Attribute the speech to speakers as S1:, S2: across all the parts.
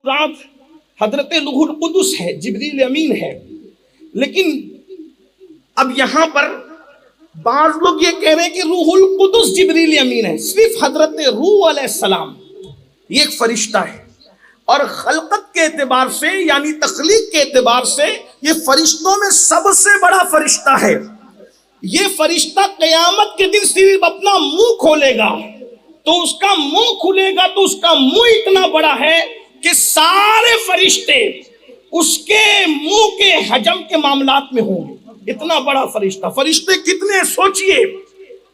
S1: رات حضرت روح القدس ہے، جبریل امین ہے، لیکن اب یہاں پر بعض لوگ یہ کہہ رہے ہیں کہ روح القدس جبریل امین ہے، صرف حضرت روح علیہ السلام یہ ایک فرشتہ ہے، اور خلقت کے اعتبار سے یعنی تخلیق کے اعتبار سے یہ فرشتوں میں سب سے بڑا فرشتہ ہے۔ یہ فرشتہ قیامت کے دن صرف اپنا منہ کھولے گا تو اس کا منہ کھلے گا تو اس کا منہ اتنا بڑا ہے کہ سارے فرشتے اس کے منہ کے حجم کے معاملات میں ہوں گے، اتنا بڑا فرشتہ۔ فرشتے کتنے سوچئے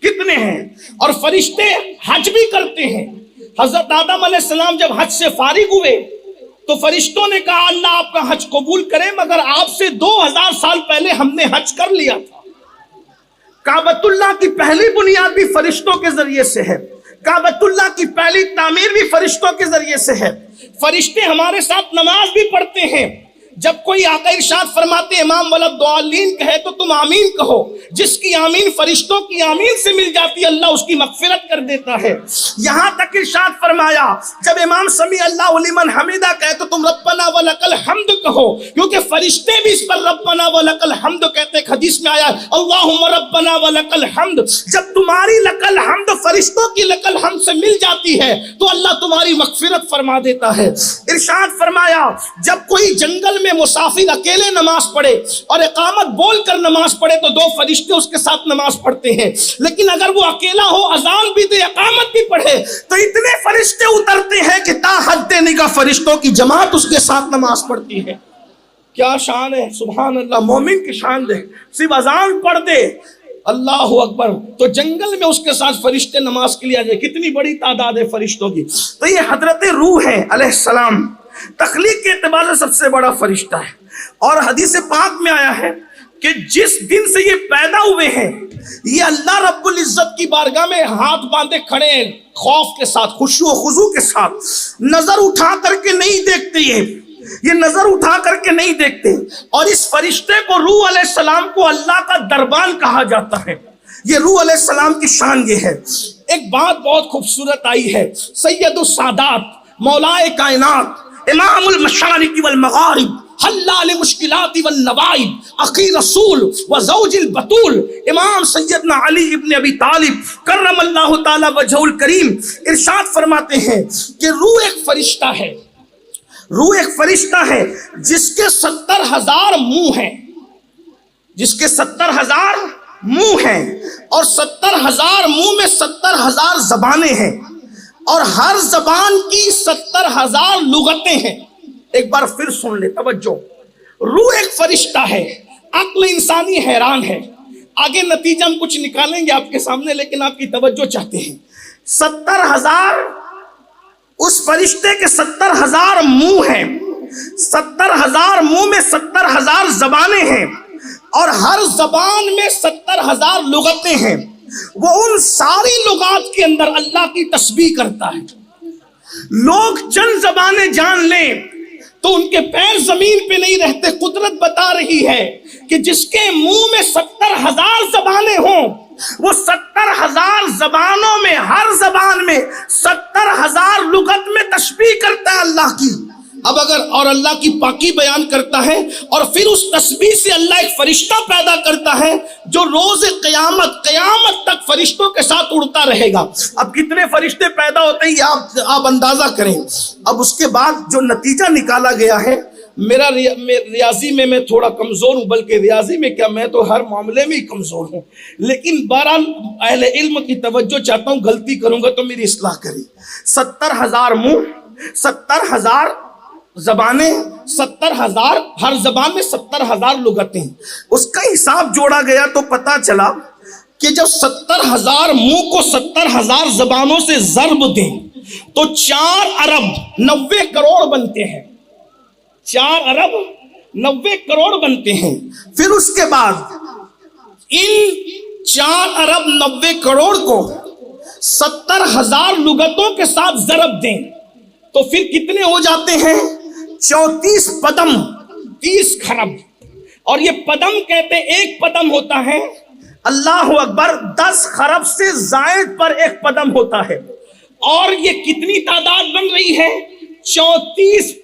S1: کتنے ہیں، اور فرشتے حج بھی کرتے ہیں۔ حضرت آدم علیہ السلام جب حج سے فارغ ہوئے تو فرشتوں نے کہا اللہ آپ کا حج قبول کرے، مگر آپ سے 2000 سال پہلے ہم نے حج کر لیا تھا۔ کعبۃ اللہ کی پہلی بنیاد بھی فرشتوں کے ذریعے سے ہے، کعبۃ اللہ کی پہلی تعمیر بھی فرشتوں کے ذریعے سے ہے۔ فرشتے ہمارے ساتھ نماز بھی پڑھتے ہیں۔ جب کوئی آقا ارشاد فرماتے امام ولدالدین کہے تو تم آمین کہو، جس کی آمین فرشتوں کی آمین سے مل جاتی ہے اللہ اس کی مغفرت کر دیتا ہے۔ یہاں تک ارشاد فرمایا جب امام سمیع اللہ لمن حمیدہ کہے تو تم ربنا ولک الحمد کہو، کیونکہ فرشتے بھی اس پر ربنا ولک الحمد کہتے ہیں۔ حدیث میں آیا اللہم ربنا ولک الحمد، جب تمہاری لک الحمد فرشتوں کی لک الحمد سے مل جاتی ہے تو اللہ تمہاری مغفرت فرما دیتا ہے۔ ارشاد فرمایا جب کوئی جنگل میں مسافر اکیلے نماز پڑھے اور اقامت بول کر نماز پڑھے تو 2 فرشتے اس کے ساتھ نماز پڑھتے ہیں، لیکن اگر وہ اکیلا ہو اذان بھی دے اقامت بھی پڑھے تو اتنے فرشتے اترتے ہیں کہ تا حد نگاہ فرشتوں کی جماعت اس کے ساتھ نماز پڑھتی ہے۔ کیا شان ہے، سبحان اللہ، مومن کی شان دے، صرف اذان پڑھ دے اللہ اکبر تو جنگل میں اس کے ساتھ فرشتے نماز کے لیے آ جائے، کتنی بڑی تعداد ہے فرشتوں کی۔ تو یہ حضرت روح ہے علیہ السلام، تخلیق کے اعتبار سے سب سے بڑا فرشتہ ہے، اور حدیث پاک میں آیا ہے کہ جس دن سے یہ پیدا ہوئے ہیں یہ اللہ رب العزت کی بارگاہ میں ہاتھ باندھے کھڑے ہیں، خوف کے ساتھ، خشوع و خضوع کے ساتھ، نظر اٹھا کر کے نہیں دیکھتے، یہ نظر اٹھا کر کے نہیں دیکھتے۔ اور اس فرشتے کو روح علیہ السلام کو اللہ کا دربان کہا جاتا ہے۔ یہ روح علیہ السلام کی شان یہ ہے۔ ایک بات بہت خوبصورت آئی ہے، سید السادات مولائے کائنات امام المشارق والمغارب حلال مشکلات والنوائب اخی رسول و زوج البطول امام سیدنا علی ابن ابی طالب کرم اللہ تعالی وجہہ الکریم ارشاد فرماتے ہیں کہ روح ایک فرشتہ ہے، روح ایک فرشتہ ہے جس کے 70,000 منہ ہیں، جس کے 70,000 منہ ہیں، اور 70,000 منہ میں 70,000 زبانیں ہیں، اور ہر زبان کی 70,000 لغتیں ہیں۔ ایک بار پھر سن لے، توجہ، روح ایک فرشتہ ہے، عقل انسانی حیران ہے۔ آگے نتیجہ ہم کچھ نکالیں گے آپ کے سامنے، لیکن آپ کی توجہ چاہتے ہیں۔ 70,000 اس فرشتے کے 70,000 منہ ہیں، 70,000 منہ میں 70,000 زبانیں ہیں، اور ہر زبان میں 70,000 لغتیں ہیں۔ وہ ان ساری لغات کے اندر اللہ کی تسبیح کرتا ہے۔ لوگ چند زبانیں جان لیں تو ان کے پیر زمین پہ نہیں رہتے۔ قدرت بتا رہی ہے کہ جس کے منہ میں 70,000 زبانیں ہوں، وہ 70,000 زبانوں میں ہر زبان میں 70,000 لغت میں تسبیح کرتا ہے اللہ کی۔ اب اگر اور اللہ کی پاکی بیان کرتا ہے، اور پھر اس تسبیح سے اللہ ایک فرشتہ پیدا کرتا ہے جو روز قیامت تک فرشتوں کے ساتھ اڑتا رہے گا۔ اب کتنے فرشتے پیدا ہوتے ہیں یہ آپ اندازہ کریں۔ اب اس کے بعد جو نتیجہ نکالا گیا ہے، میرا ریاضی میں تھوڑا کمزور ہوں، بلکہ ریاضی میں کیا میں تو ہر معاملے میں ہی کمزور ہوں، لیکن بہرحال اہل علم کی توجہ چاہتا ہوں، غلطی کروں گا تو میری اصلاح کریں۔ 70,000 منہ، 70,000 زبانیں، 70,000 ہر زبان میں 70,000 لغتیں۔ اس کا حساب جوڑا گیا تو پتا چلا کہ جب 70,000 منہ کو 70,000 زبانوں سے ضرب دیں تو 4 ارب 90 کروڑ بنتے ہیں، 4 ارب 90 کروڑ بنتے ہیں۔ پھر اس کے بعد ان 4 ارب 90 کروڑ کو 70,000 لغتوں کے ساتھ ضرب دیں تو پھر کتنے ہو جاتے ہیں؟ 34 پدم، 30 خرب۔ اور یہ پدم کہتے ہیں، ایک پدم ہوتا ہے اللہ اکبر 10 خرب سے زائد پر ایک پدم ہوتا ہے، اور یہ کتنی تعداد بن رہی ہے؟ 34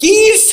S1: 30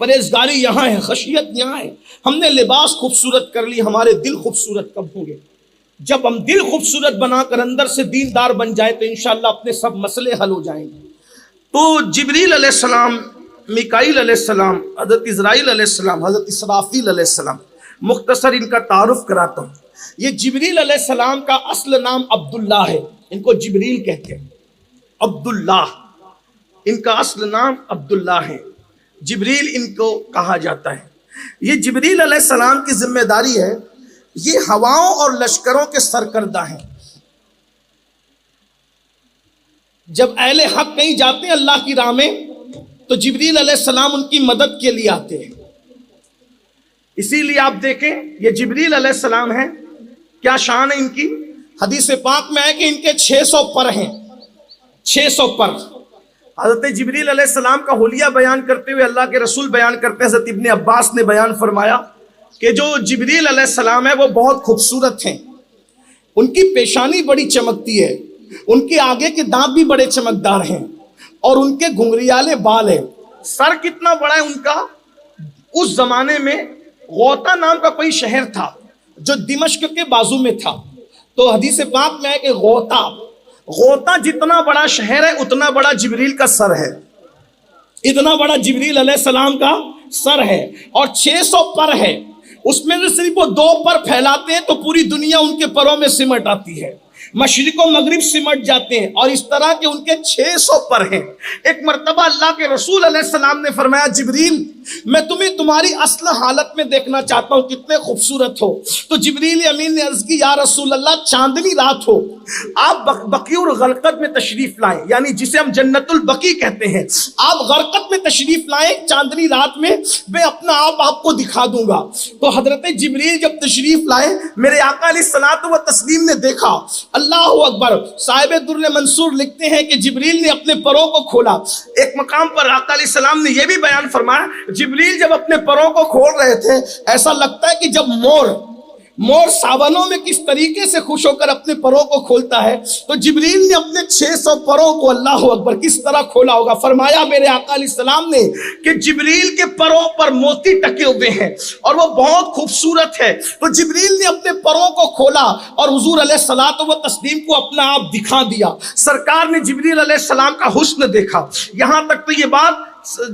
S1: پرہیزگاری یہاں ہے، خشیت یہاں ہے. ہم نے لباس خوبصورت کر لی، ہمارے دل خوبصورت کب ہوں گے؟ جب ہم دل خوبصورت بنا کر اندر سے دیندار بن جائے تو انشاءاللہ اپنے سب مسئلے حل ہو جائیں گے. تو جبریل علیہ السلام، میکائیل علیہ السلام، حضرت اسرائیل علیہ السلام، حضرت اسرافیل علیہ السلام، مختصر ان کا تعارف کراتا ہوں. یہ جبریل علیہ السلام کا اصل نام عبداللہ ہے، ان کو جبریل کہتے ہیں. عبداللہ ان کا اصل نام عبداللہ ہے، جبریل ان کو کہا جاتا ہے. یہ جبریل علیہ السلام کی ذمہ داری ہے، یہ ہواؤں اور لشکروں کے سرکردہ ہیں. جب اہل حق کہیں جاتے ہیں اللہ کی راہ میں تو جبریل علیہ السلام ان کی مدد کے لیے آتے ہیں. اسی لیے آپ دیکھیں یہ جبریل علیہ السلام ہیں، کیا شان ہے ان کی. حدیث پاک میں ہے کہ ان کے 600 پر ہیں، 600 پر. حضرت جبریل علیہ السلام کا حلیہ بیان کرتے ہوئے اللہ کے رسول بیان کرتے ہیں، حضرت ابن عباس نے بیان فرمایا کہ جو جبریل علیہ السلام ہے وہ بہت خوبصورت ہیں. ان کی پیشانی بڑی چمکتی ہے، ان کے آگے کے دانت بھی بڑے چمکدار ہیں، اور ان کے گھنگریالے بال ہیں. سر کتنا بڑا ہے ان کا. اس زمانے میں غوطہ نام کا کوئی شہر تھا جو دمشق کے بازو میں تھا. تو حدیث پاک میں ہے کہ غوطہ جتنا بڑا شہر ہے اتنا بڑا جبریل کا سر ہے، اتنا بڑا جبریل علیہ السلام کا سر ہے. اور 600 پر ہے، اس میں سے صرف وہ 2 پر پھیلاتے ہیں تو پوری دنیا ان کے پروں میں سمٹ آتی ہے، مشرق و مغرب سمٹ جاتے ہیں. اور اس طرح کے ان کے 600 پر ہیں. ایک مرتبہ اللہ کے رسول علیہ السلام نے فرمایا جبریل میں تمہیں تمہاری اصل حالت میں دیکھنا چاہتا ہوں، کتنے خوبصورت ہو. تو جبریل امین نے عرض کی یا رسول اللہ چاندنی رات ہو، آپ بقیع الغرقد میں تشریف لائیں، یعنی جسے ہم جنت البقیع کہتے ہیں، آپ غرقد میں تشریف لائیں چاندنی رات میں، میں اپنا آپ کو دکھا دوں گا. تو حضرت جبریل جب تشریف لائے میرے آقا علیہ الصلوۃ والتسلیم نے دیکھا. اللہ اکبر. صاحب در منصور لکھتے ہیں کہ جبریل نے اپنے پروں کو کھولا. ایک مقام پر آقا علیہ السلام نے یہ بھی بیان فرمایا جبریل جب اپنے پروں کو کھول رہے تھے ایسا لگتا ہے کہ جب مور ساونوں میں کس طریقے سے خوش ہو کر اپنے پروں کو کھولتا ہے تو جبریل نے اپنے 600 پروں کو اللہ اکبر کس طرح کھولا ہوگا. فرمایا میرے آقا علیہ السلام نے کہ جبریل کے پروں پر موتی ٹکے ہوئے ہیں اور وہ بہت خوبصورت ہے. تو جبریل نے اپنے پروں کو کھولا اور حضور علیہ الصلوۃ والتسلیم کو اپنا آپ دکھا دیا. سرکار نے جبریل علیہ السلام کا حسن دیکھا. یہاں تک تو یہ بات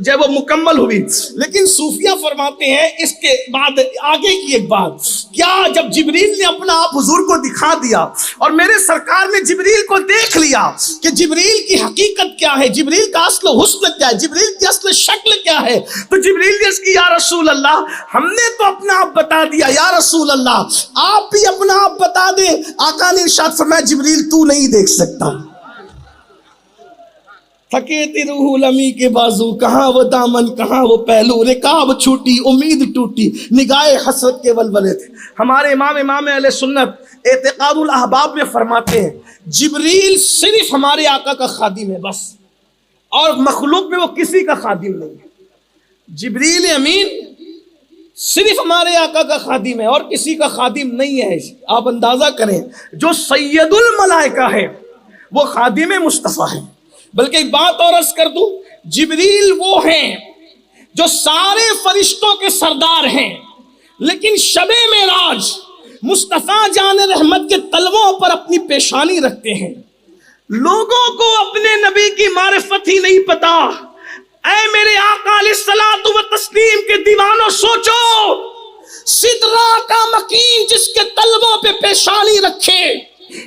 S1: جب وہ مکمل ہوئی، لیکن صوفیہ فرماتے ہیں اس کے بعد آگے کی ایک بات، کیا جب جبریل نے اپنا آپ حضور کو دکھا دیا اور میرے سرکار نے جبریل کو دیکھ لیا کہ جبریل کی حقیقت کیا ہے، جبریل کا اصل حسن کیا ہے، جبریل کی اصل شکل کیا ہے، تو جبریل نے اس کی یا رسول اللہ ہم نے تو اپنا آپ بتا دیا، یا رسول اللہ آپ بھی اپنا آپ بتا دیں. آقا نے ارشاد فرمایا جبریل تو نہیں دیکھ سکتا. تھکے تھی روح لمی کے بازو، کہاں وہ دامن کہاں وہ پہلو، رکاب چھوٹی امید ٹوٹی نگاہ حسرت کے ولولے تھے. ہمارے امام اہل سنت اعتقاد الاحباب میں فرماتے ہیں جبریل صرف ہمارے آقا کا خادم ہے بس، اور مخلوق میں وہ کسی کا خادم نہیں ہے. جبریل امین صرف ہمارے آقا کا خادم ہے اور کسی کا خادم نہیں ہے. آپ اندازہ کریں جو سید الملائکہ ہے وہ خادم مصطفیٰ ہے. بلکہ ایک بات اور عرض کر دوں، جبریل وہ ہیں جو سارے فرشتوں کے سردار ہیں، لیکن شب معراج مصطفیٰ جان رحمت کے تلووں پر اپنی پیشانی رکھتے ہیں. لوگوں کو اپنے نبی کی معرفت ہی نہیں پتا. اے میرے آقا علیہ الصلوۃ والتسلیم کے دیوانوں سوچو، سدرا کا مکین جس کے تلووں پہ پیشانی رکھے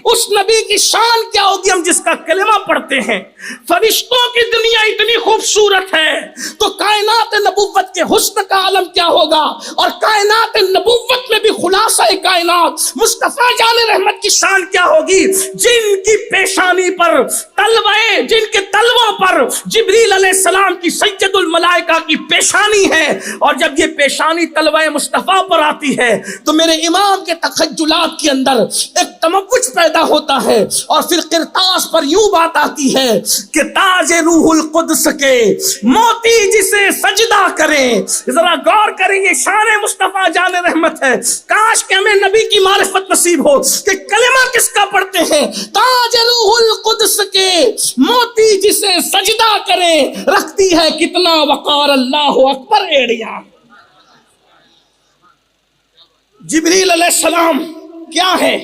S1: اس نبی کی شان کیا ہوگی ہم جس کا کلمہ پڑھتے ہیں. فرشتوں کی دنیا اتنی خوبصورت ہے تو کائنات نبوت کے حسن کا عالم کیا ہوگا، اور کائنات نبوت میں بھی خلاصہ کائنات مصطفیٰ جان رحمت کی شان کیا ہوگی جن کی پیشانی پر تلوے، جن کے تلووں پر جبریل علیہ السلام کی سید الملائکہ کی پیشانی ہے. اور جب یہ پیشانی تلوے مصطفیٰ پر آتی ہے تو میرے امام کے تخجلات کے اندر ایک تموج پیدا ہوتا ہے، اور پھر قرطاس پر یوں بات آتی ہے کہ تاج روح القدس کے موتی جسے سجدہ کریں. ذرا غور کریں، یہ شان مصطفیٰ جان رحمت ہے. کاش کہ ہمیں نبی کی معرفت نصیب ہو کہ کلمہ کس کا پڑھتے ہیں. تاج روح القدس کے موتی جسے سجدہ کریں، رکھتی ہے کتنا وقار اللہ اکبر ایڑیا. جبریل علیہ السلام کیا ہے؟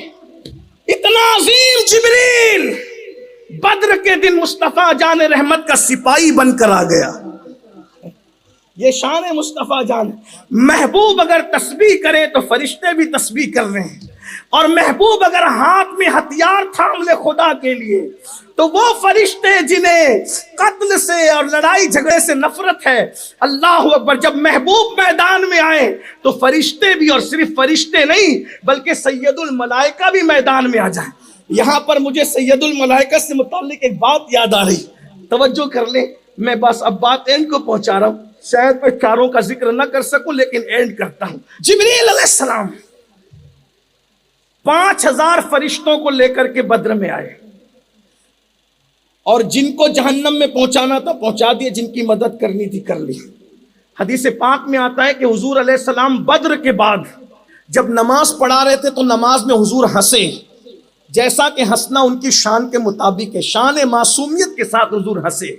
S1: اتنا عظیم جبریل بدر کے دن مصطفیٰ جان رحمت کا سپاہی بن کر آ گیا. یہ شان مصطفیٰ جان. محبوب اگر تسبیح کرے تو فرشتے بھی تسبیح کر رہے ہیں، اور محبوب اگر ہاتھ میں ہتھیار تھام لے خدا کے لیے تو وہ فرشتے جنہیں قتل سے اور لڑائی جھگڑے سے نفرت ہے، اللہ اکبر، جب محبوب میدان میں آئے تو فرشتے بھی، اور صرف فرشتے نہیں بلکہ سید الملائکہ بھی میدان میں آ جائیں. یہاں پر مجھے سید الملائکہ سے متعلق ایک بات یاد آ رہی، توجہ کر لیں. میں بس اب بات اینڈ کو پہنچا رہا ہوں، شاید میں چاروں کا ذکر نہ کر سکوں لیکن اینڈ کرتا ہوں. جبریل علیہ السلام 5000 فرشتوں کو لے کر کے بدر میں آئے، اور جن کو جہنم میں پہنچانا تھا پہنچا دیے، جن کی مدد کرنی تھی کر لی. حدیث پاک میں آتا ہے کہ حضور علیہ السلام بدر کے بعد جب نماز پڑھا رہے تھے تو نماز میں حضور ہنسے، جیسا کہ ہنسنا ان کی شان کے مطابق ہے، شان معصومیت کے ساتھ حضور ہنسے.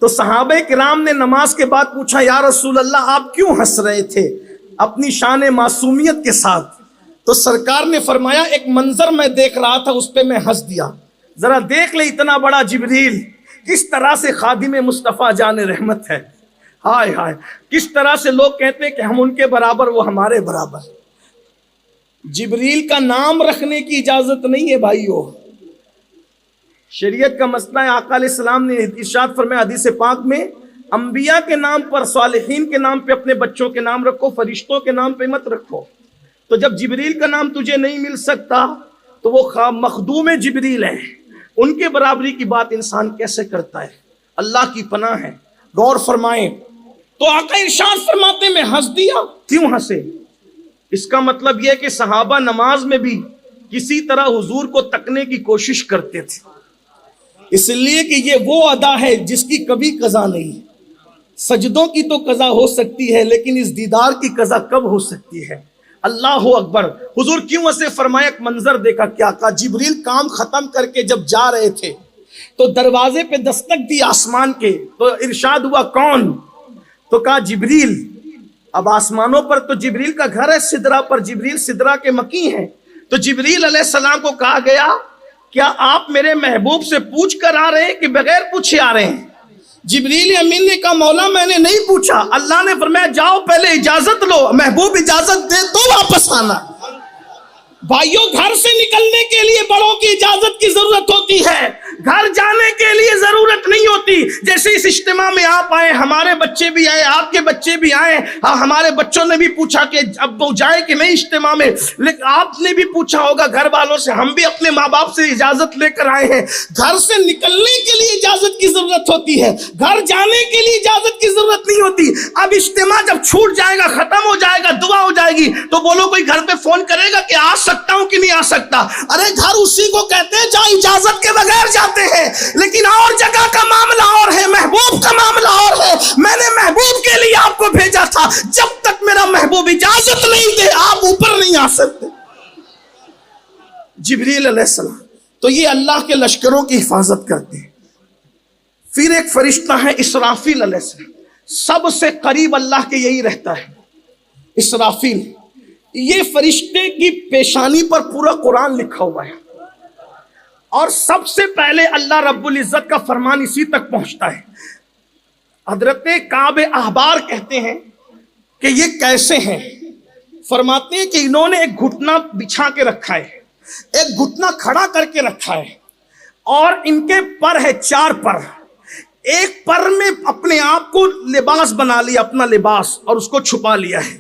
S1: تو صحابہ کرام نے نماز کے بعد پوچھا، یا رسول اللہ آپ کیوں ہنس رہے تھے اپنی شان معصومیت کے ساتھ؟ تو سرکار نے فرمایا، ایک منظر میں دیکھ رہا تھا اس پہ میں ہنس دیا. ذرا دیکھ لے اتنا بڑا جبریل کس طرح سے خادم مصطفیٰ جان رحمت ہے. ہائے ہائے، کس طرح سے لوگ کہتے ہیں کہ ہم ان کے برابر، وہ ہمارے برابر. جبریل کا نام رکھنے کی اجازت نہیں ہے بھائیو، شریعت کا مسئلہ ہے. آقا علیہ السلام نے ارشاد فرمایا حدیث پاک میں، انبیاء کے نام پر، صالحین کے نام پہ اپنے بچوں کے نام رکھو، فرشتوں کے نام پہ مت رکھو. تو جب جبریل کا نام تجھے نہیں مل سکتا تو وہ مخدوم جبریل ہیں، ان کے برابری کی بات انسان کیسے کرتا ہے؟ اللہ کی پناہ ہے. غور فرمائیں. تو آقا ارشاد فرماتے میں ہنس دیا. کیوں ہنسے؟ اس کا مطلب یہ کہ صحابہ نماز میں بھی کسی طرح حضور کو تکنے کی کوشش کرتے تھے، اس لیے کہ یہ وہ ادا ہے جس کی کبھی قضا نہیں. سجدوں کی تو قضا ہو سکتی ہے لیکن اس دیدار کی قضا کب ہو سکتی ہے؟ اللہ اکبر. حضور کیوں اسے فرمایا؟ ایک منظر دیکھا. کیا کہا؟ جبریل کام ختم کر کے جب جا رہے تھے تو دروازے پہ دستک دی آسمان کے، تو ارشاد ہوا کون؟ تو کہا جبریل. اب آسمانوں پر تو جبریل کا گھر ہے، سدرا پر، جبریل سدرا کے مکی ہیں. تو جبریل علیہ السلام کو کہا گیا، کیا آپ میرے محبوب سے پوچھ کر آ رہے ہیں کہ بغیر پوچھے آ رہے ہیں؟ جبریل امین نے کہا، مولا میں نے نہیں پوچھا. اللہ نے فرمایا جاؤ پہلے اجازت لو، محبوب اجازت دے تو واپس آنا. بھائیوں، گھر سے نکلنے کے لیے بڑوں کی اجازت کی ضرورت ہوتی ہے، گھر جانے کے لیے ضرورت نہیں ہوتی. جیسے اس اجتماع میں آپ آئے، ہمارے بچے بھی آئے، آپ کے بچے بھی آئے، ہمارے بچوں نے بھی پوچھا کہ ابو جائے کہ نہیں اجتماع میں، لیکن آپ نے بھی پوچھا ہوگا گھر والوں سے، ہم بھی اپنے ماں باپ سے اجازت لے کر آئے ہیں. گھر سے نکلنے کے لیے اجازت کی ضرورت ہوتی ہے، گھر جانے کے لیے اجازت کی ضرورت نہیں ہوتی. اب اجتماع جب چھوٹ جائے گا، ختم ہو جائے گا، دعا ہو جائے گی تو بولو کوئی گھر پہ فون کرے گا کہ آ سکتا ہوں کہ نہیں آ سکتا؟ ارے گھر اسی کو کہتے ہیں جہاں اجازت کے بغیر جاتے ہیں. لیکن اور جگہ کا معاملہ اور ہے، محبوب کا معاملہ اور ہے. میں نے محبوب کے لیے آپ کو بھیجا تھا، جب تک میرا محبوب اجازت نہیں دے آپ اوپر نہیں آ سکتے. جبریل علیہ السلام تو یہ اللہ کے لشکروں کی حفاظت کرتے ہیں. پھر ایک فرشتہ ہے اسرافیل علیہ السلام، سب سے قریب اللہ کے یہی رہتا ہے. اسرافیل، یہ فرشتے کی پیشانی پر پورا قرآن لکھا ہوا ہے، اور سب سے پہلے اللہ رب العزت کا فرمان اسی تک پہنچتا ہے. حضرت کعب احبار کہتے ہیں کہ یہ کیسے ہیں؟ فرماتے ہیں کہ انہوں نے ایک گھٹنا بچھا کے رکھا ہے، ایک گھٹنا کھڑا کر کے رکھا ہے، اور ان کے پر ہے 4 پر. ایک پر میں اپنے آپ کو لباس بنا لیا، اپنا لباس، اور اس کو چھپا لیا ہے.